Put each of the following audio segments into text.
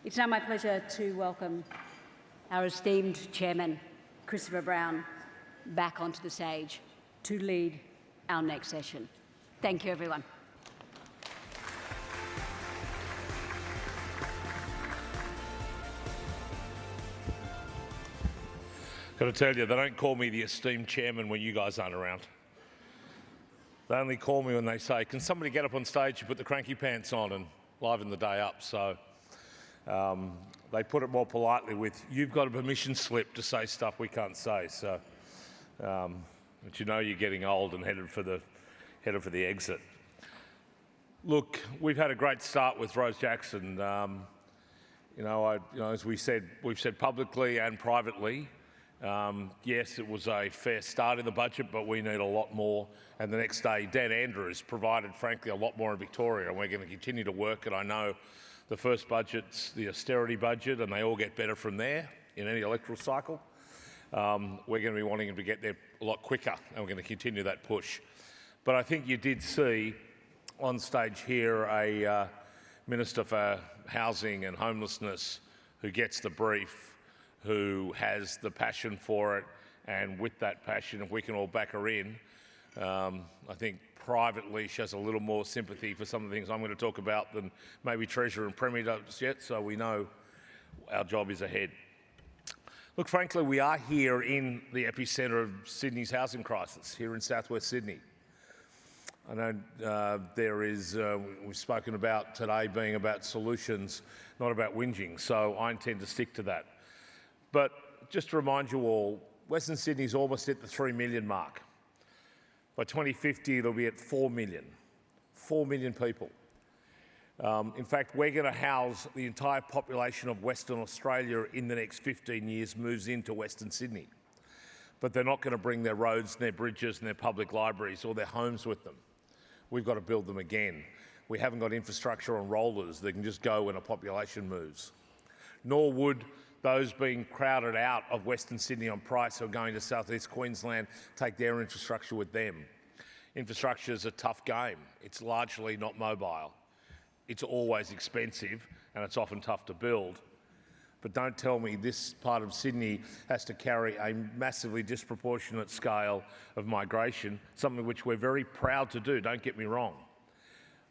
It's now my pleasure to welcome our esteemed chairman, Christopher Brown, back onto the stage to lead our next session. Thank you, everyone. Got to tell you, they don't call me the esteemed chairman when you guys aren't around. They only call me when they say, can somebody get up on stage and put the cranky pants on and liven the day up? So they put it more politely with, you've got a permission slip to say stuff we can't say. So, but you know you're getting old and headed for the exit. Look, we've had a great start with Rose Jackson. As we've said publicly and privately, yes, it was a fair start in the budget, but we need a lot more. And the next day, Dan Andrews provided, frankly, a lot more in Victoria, and we're going to continue to work. And I know the first budget's the austerity budget, and they all get better from there in any electoral cycle. We're going to be wanting them to get there a lot quicker, and we're going to continue that push. But I think you did see on stage here a Minister for Housing and Homelessness who gets the brief, who has the passion for it, and with that passion, if we can all back her in, I think privately she has a little more sympathy for some of the things I'm going to talk about than maybe Treasurer and Premier does yet, so we know our job is ahead. Look, frankly, we are here in the epicentre of Sydney's housing crisis, here in southwest Sydney. I know we've spoken about today being about solutions, not about whinging, so I intend to stick to that. But just to remind you all, Western Sydney's almost hit the 3 million mark. By 2050, it'll be at 4 million. 4 million people. In fact, we're going to house the entire population of Western Australia in the next 15 years moves into Western Sydney. But they're not going to bring their roads and their bridges and their public libraries or their homes with them. We've got to build them again. We haven't got infrastructure on rollers that can just go when a population moves. Nor would those being crowded out of Western Sydney on price or going to southeast Queensland take their infrastructure with them. Infrastructure is a tough game. It's largely not mobile. It's always expensive and it's often tough to build. But don't tell me this part of Sydney has to carry a massively disproportionate scale of migration, something which we're very proud to do, don't get me wrong.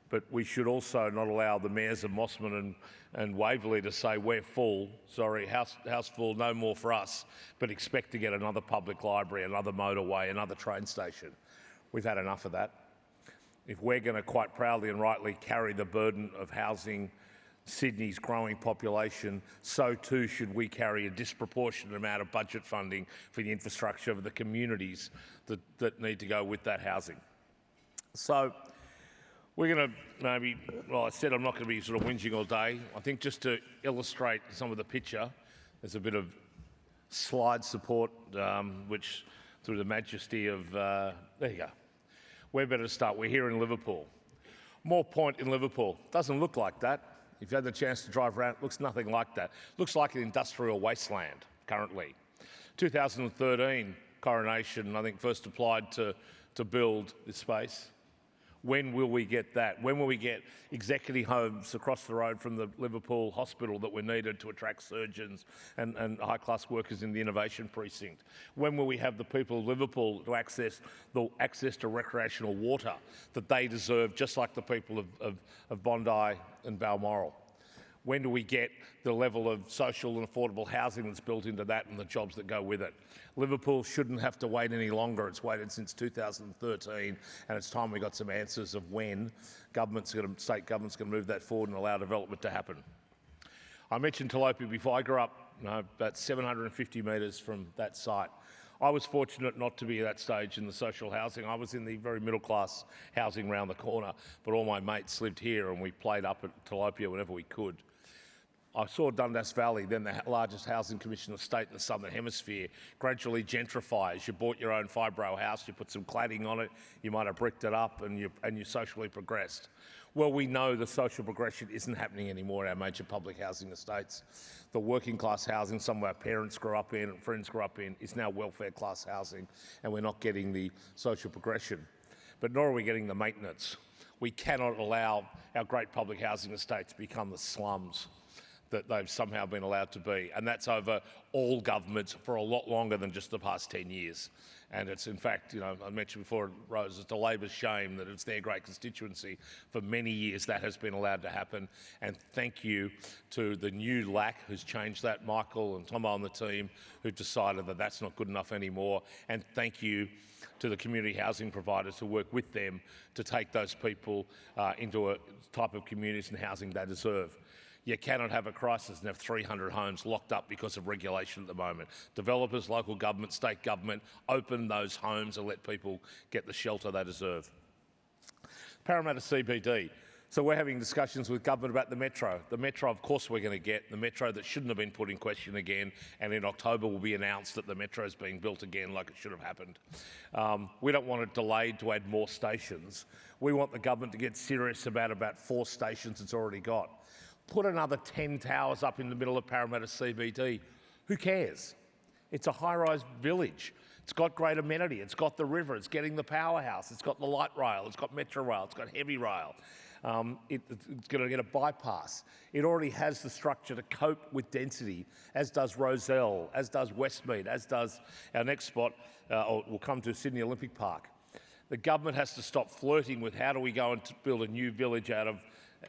But we should also not allow the mayors of Mosman and Waverley to say, we're full, sorry, house full, no more for us, but expect to get another public library, another motorway, another train station. We've had enough of that. If we're going to quite proudly and rightly carry the burden of housing Sydney's growing population, so too should we carry a disproportionate amount of budget funding for the infrastructure of the communities that need to go with that housing. So we're going to I said I'm not going to be sort of whinging all day. I think just to illustrate some of the picture, there's a bit of slide support, which through the majesty of, there you go. Where better to start? We're here in Liverpool. Moore Point in Liverpool. Doesn't look like that. If you had the chance to drive around, it looks nothing like that. Looks like an industrial wasteland currently. 2013 Coronation, I think, first applied to build this space. When will we get that? When will we get executive homes across the road from the Liverpool hospital that were needed to attract surgeons and high-class workers in the innovation precinct? When will we have the people of Liverpool to access to recreational water that they deserve, just like the people of Bondi and Balmoral? When do we get the level of social and affordable housing that's built into that and the jobs that go with it? Liverpool shouldn't have to wait any longer. It's waited since 2013, and it's time we got some answers of when state government's going to move that forward and allow development to happen. I mentioned Tilapia before. I grew up about 750 metres from that site. I was fortunate not to be at that stage in the social housing. I was in the very middle-class housing round the corner, but all my mates lived here and we played up at Tilapia whenever we could. I saw Dundas Valley, then the largest housing commission of state in the Southern Hemisphere, gradually gentrify. As you bought your own fibro house, you put some cladding on it, you might have bricked it up and you socially progressed. Well, we know the social progression isn't happening anymore in our major public housing estates. The working class housing some of our parents grew up in and friends grew up in is now welfare class housing, and we're not getting the social progression. But nor are we getting the maintenance. We cannot allow our great public housing estates to become the slums. that they've somehow been allowed to be. And that's over all governments for a lot longer than just the past 10 years. And it's, in fact, you know, I mentioned before, Rose, it's a Labor's shame that it's their great constituency. For many years that has been allowed to happen. And thank you to the new LAC who's changed that, Michael and Tomo on the team, who've decided that that's not good enough anymore. And thank you to the community housing providers who work with them to take those people into a type of communities and housing they deserve. You cannot have a crisis and have 300 homes locked up because of regulation at the moment. Developers, local government, state government, open those homes and let people get the shelter they deserve. Parramatta CBD. So we're having discussions with government about the metro. The metro, of course, we're going to get. The metro that shouldn't have been put in question again, and in October will be announced that the metro is being built again like it should have happened. We don't want it delayed to add more stations. We want the government to get serious about 4 stations it's already got. Put another 10 towers up in the middle of Parramatta CBD. Who cares? It's a high-rise village. It's got great amenity. It's got the river. It's getting the powerhouse. It's got the light rail. It's got metro rail. It's got heavy rail. It's going to get a bypass. It already has the structure to cope with density, as does Rozelle, as does Westmead, as does our next spot, we'll come to Sydney Olympic Park. The government has to stop flirting with how do we go and build a new village out of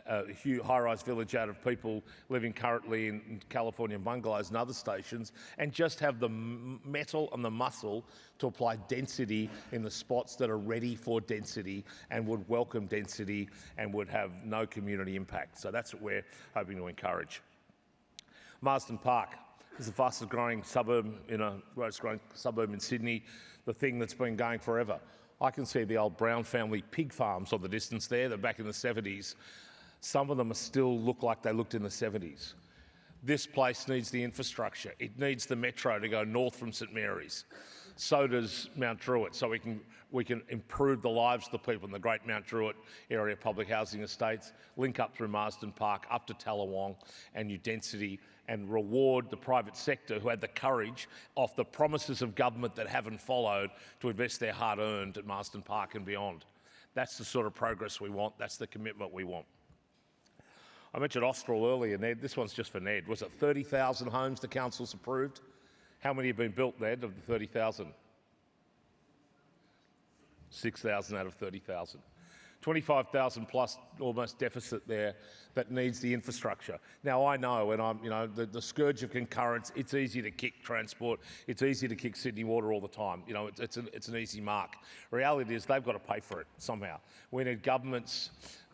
a high-rise village out of people living currently in California bungalows and other stations, and just have the metal and the muscle to apply density in the spots that are ready for density and would welcome density and would have no community impact. So that's what we're hoping to encourage. Marsden Park is the fastest growing suburb in Sydney, the thing that's been going forever. I can see the old Brown family pig farms on the distance there. They're back in the 70s. Some of them still look like they looked in the 70s. This place needs the infrastructure. It needs the metro to go north from St Mary's. So does Mount Druitt, so we can improve the lives of the people in the great Mount Druitt area public housing estates, link up through Marsden Park, up to Tallawong and new density, and reward the private sector who had the courage, off the promises of government that haven't followed, to invest their hard-earned at Marsden Park and beyond. That's the sort of progress we want. That's the commitment we want. I mentioned Austral earlier, Ned. This one's just for Ned. Was it 30,000 homes the council's approved? How many have been built, Ned, of the 30,000? 6,000 out of 30,000. 25,000 plus almost deficit there that needs the infrastructure. Now I know, and I'm, the scourge of concurrence, it's easy to kick transport, it's easy to kick Sydney Water all the time. It's an easy mark. Reality is they've got to pay for it somehow. We need governments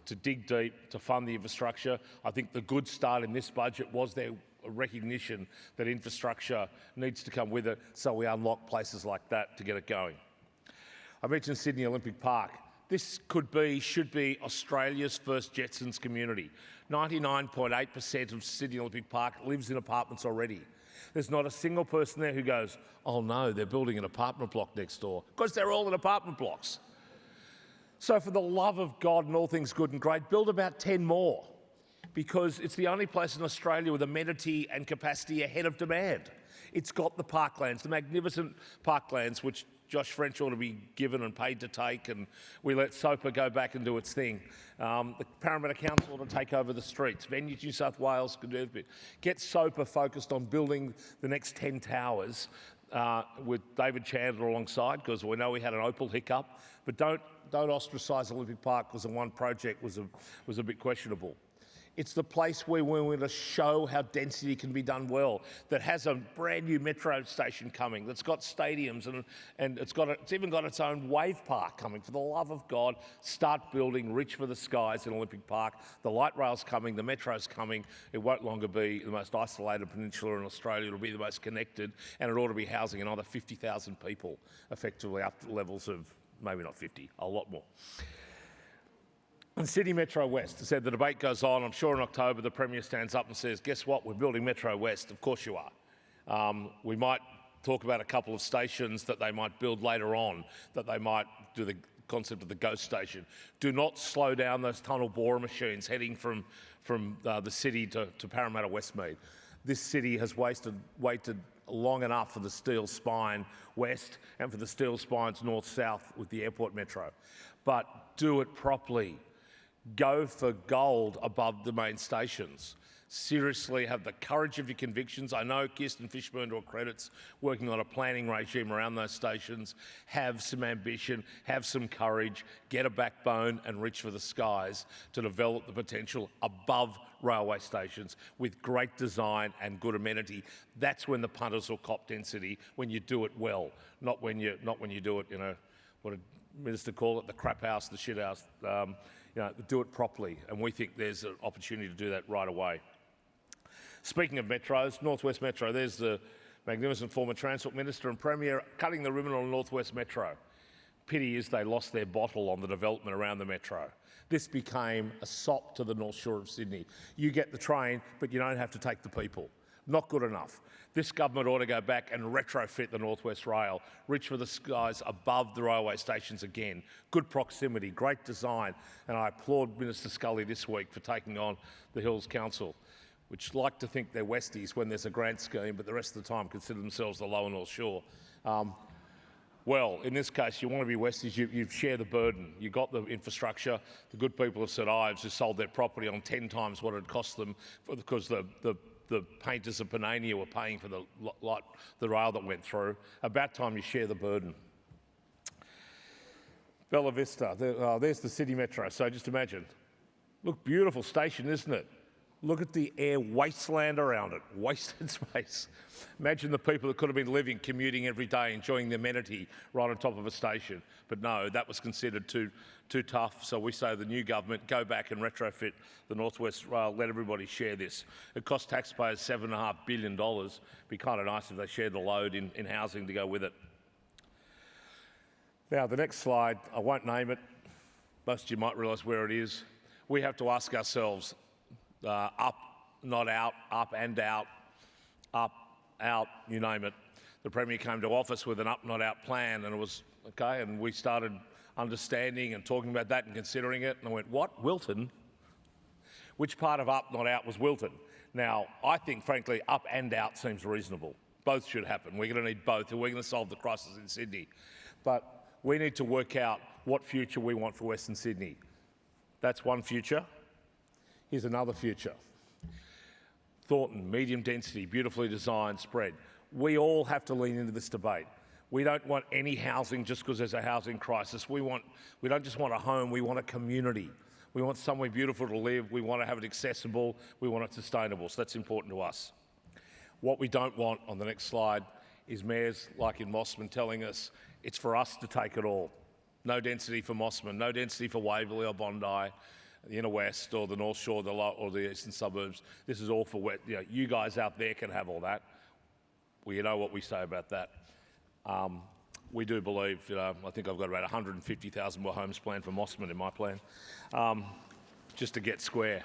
to dig deep, to fund the infrastructure. I think the good start in this budget was their recognition that infrastructure needs to come with it, so we unlock places like that to get it going. I mentioned Sydney Olympic Park. This should be Australia's first Jetsons community. 99.8% of Sydney Olympic Park lives in apartments already. There's not a single person there who goes, oh no, they're building an apartment block next door, because they're all in apartment blocks. So for the love of God and all things good and great, build about 10 more, because it's the only place in Australia with amenity and capacity ahead of demand. It's got the parklands, the magnificent parklands, which Josh French ought to be given and paid to take, and we let SOPA go back and do its thing. The Parramatta Council ought to take over the streets. Venues New South Wales could do a bit. Get SOPA focused on building the next 10 towers with David Chandler alongside, because we know we had an Opal hiccup, but don't ostracise Olympic Park because the one project was a bit questionable. It's the place where we're going to show how density can be done well, that has a brand new metro station coming, that's got stadiums, and it's even got its own wave park coming. For the love of God, start building, reach for the skies in Olympic Park. The light rail's coming, the metro's coming. It won't longer be the most isolated peninsula in Australia. It'll be the most connected, and it ought to be housing another 50,000 people, effectively up to levels of maybe not 50, a lot more. And Sydney Metro West, I said the debate goes on. I'm sure in October the Premier stands up and says, guess what, we're building Metro West. Of course you are. We might talk about a couple of stations that they might build later on, that they might do the concept of the ghost station. Do not slow down those tunnel borer machines heading from the city to Parramatta Westmead. This city has waited long enough for the steel spine west and for the steel spines north-south with the airport metro. But do it properly. Go for gold above the main stations. Seriously, have the courage of your convictions. I know Kirsten Fishburn, to her credit's working on a planning regime around those stations. Have some ambition, have some courage, get a backbone and reach for the skies to develop the potential above railway stations with great design and good amenity. That's when the punters will cop density, when you do it well, not when you do it, what did Minister call it, the crap house, the shit house. Do it properly, and we think there's an opportunity to do that right away. Speaking of metros, North West Metro, there's the magnificent former Transport Minister and Premier cutting the ribbon on North West Metro. Pity is they lost their bottle on the development around the metro. This became a sop to the North Shore of Sydney. You get the train, but you don't have to take the people. Not good enough. This government ought to go back and retrofit the North West Rail, reach for the skies above the railway stations again. Good proximity, great design, and I applaud Minister Scully this week for taking on the Hills Council, which like to think they're Westies when there's a grant scheme, but the rest of the time consider themselves the Lower North Shore. Well, in this case, you want to be Westies, you share the burden. You've got the infrastructure. The good people of St Ives who sold their property on 10 times what it cost them because the painters of Panania were paying for the rail that went through. About time you share the burden. Bella Vista, there's the City Metro. So just imagine. Look, beautiful station, isn't it? Look at the air wasteland around it, wasted space. Imagine the people that could have been living, commuting every day, enjoying the amenity right on top of a station. But no, that was considered too tough. So we say the new government, go back and retrofit the North West Rail, let everybody share this. It cost taxpayers $7.5 billion. It'd be kind of nice if they shared the load in housing to go with it. Now, the next slide, I won't name it. Most of you might realise where it is. We have to ask ourselves, up, not out, up and out, up, out, you name it. The Premier came to office with an up, not out plan, and it was okay, and we started understanding and talking about that and considering it, and I went, what, Wilton? Which part of up, not out was Wilton? Now, I think, frankly, up and out seems reasonable. Both should happen. We're going to need both, and we're going to solve the crisis in Sydney. But we need to work out what future we want for Western Sydney. That's one future. Here's another future. Thornton, medium density, beautifully designed, spread. We all have to lean into this debate. We don't want any housing just because there's a housing crisis. We don't just want a home, we want a community. We want somewhere beautiful to live. We want to have it accessible. We want it sustainable. So that's important to us. What we don't want, on the next slide, is mayors like in Mossman telling us it's for us to take it all. No density for Mossman, no density for Waverley or Bondi, the inner west or the North Shore or the eastern suburbs. This is all for you guys out there can have all that. Well, you know what we say about that. We do believe, I think I've got about 150,000 more homes planned for Mossman in my plan, just to get square.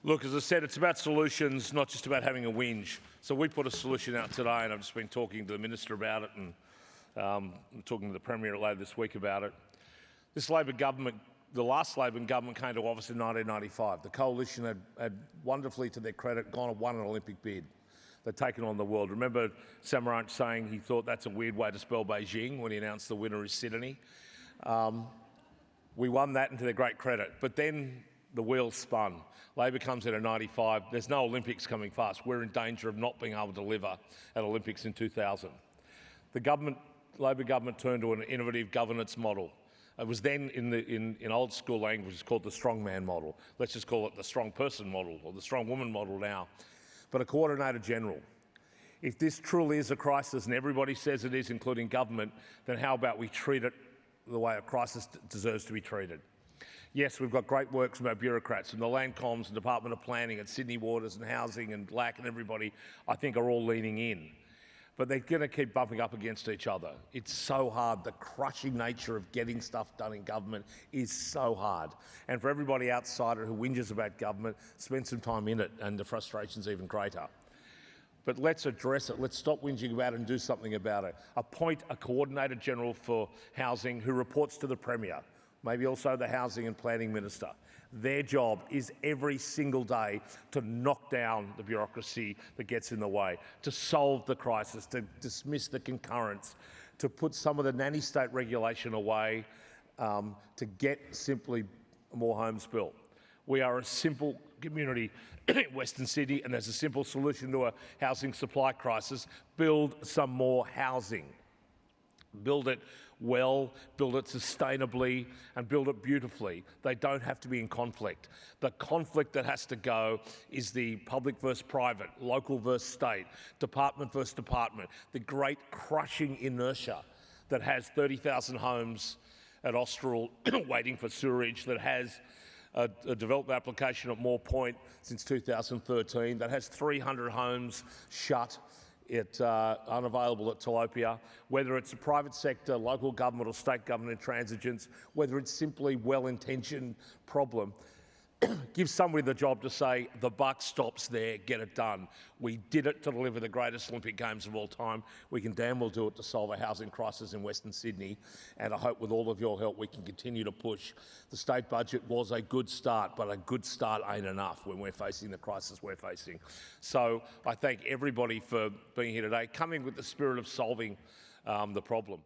Look, as I said, it's about solutions, not just about having a whinge. So we put a solution out today, and I've just been talking to the Minister about it, and I'm talking to the Premier later this week about it. This Labor government, the last Labor government came to office in 1995. The coalition had wonderfully, to their credit, gone and won an Olympic bid. They'd taken on the world. Remember Samaranch saying he thought that's a weird way to spell Beijing when he announced the winner is Sydney. We won that, and to their great credit. But then the wheels spun. Labor comes in at 95. There's no Olympics coming fast. We're in danger of not being able to deliver at Olympics in 2000. The Labor government turned to an innovative governance model. It was then in old school language called the strongman model. Let's just call it the strong person model or the strong woman model now. But a coordinator general. If this truly is a crisis and everybody says it is, including government, then how about we treat it the way a crisis deserves to be treated? Yes, we've got great work from our bureaucrats and the Land Coms and Department of Planning and Sydney Waters and Housing and LAC and everybody, I think, are all leaning in. But they're going to keep bumping up against each other. It's so hard. The crushing nature of getting stuff done in government is so hard. And for everybody outside it who whinges about government, spend some time in it and the frustration's even greater. But let's address it. Let's stop whinging about it and do something about it. Appoint a Coordinator General for Housing who reports to the Premier, maybe also the Housing and Planning Minister. Their job is every single day to knock down the bureaucracy that gets in the way, to solve the crisis, to dismiss the concurrence, to put some of the nanny state regulation away, to get simply more homes built. We are a simple community in Western Sydney, and there's a simple solution to a housing supply crisis: build some more housing. Build it well, build it sustainably, and build it beautifully. They don't have to be in conflict. The conflict that has to go is the public versus private, local versus state, department versus department, the great crushing inertia that has 30,000 homes at Austral waiting for sewerage, that has a development application at Moore Point since 2013, that has 300 homes shut, unavailable at Tilapia, whether it's a private sector, local government or state government intransigence, whether it's simply well-intentioned problem, give somebody the job to say, the buck stops there, get it done. We did it to deliver the greatest Olympic Games of all time. We can damn well do it to solve a housing crisis in Western Sydney, and I hope with all of your help we can continue to push. The state budget was a good start, but a good start ain't enough when we're facing the crisis we're facing. So I thank everybody for being here today, coming with the spirit of solving the problem.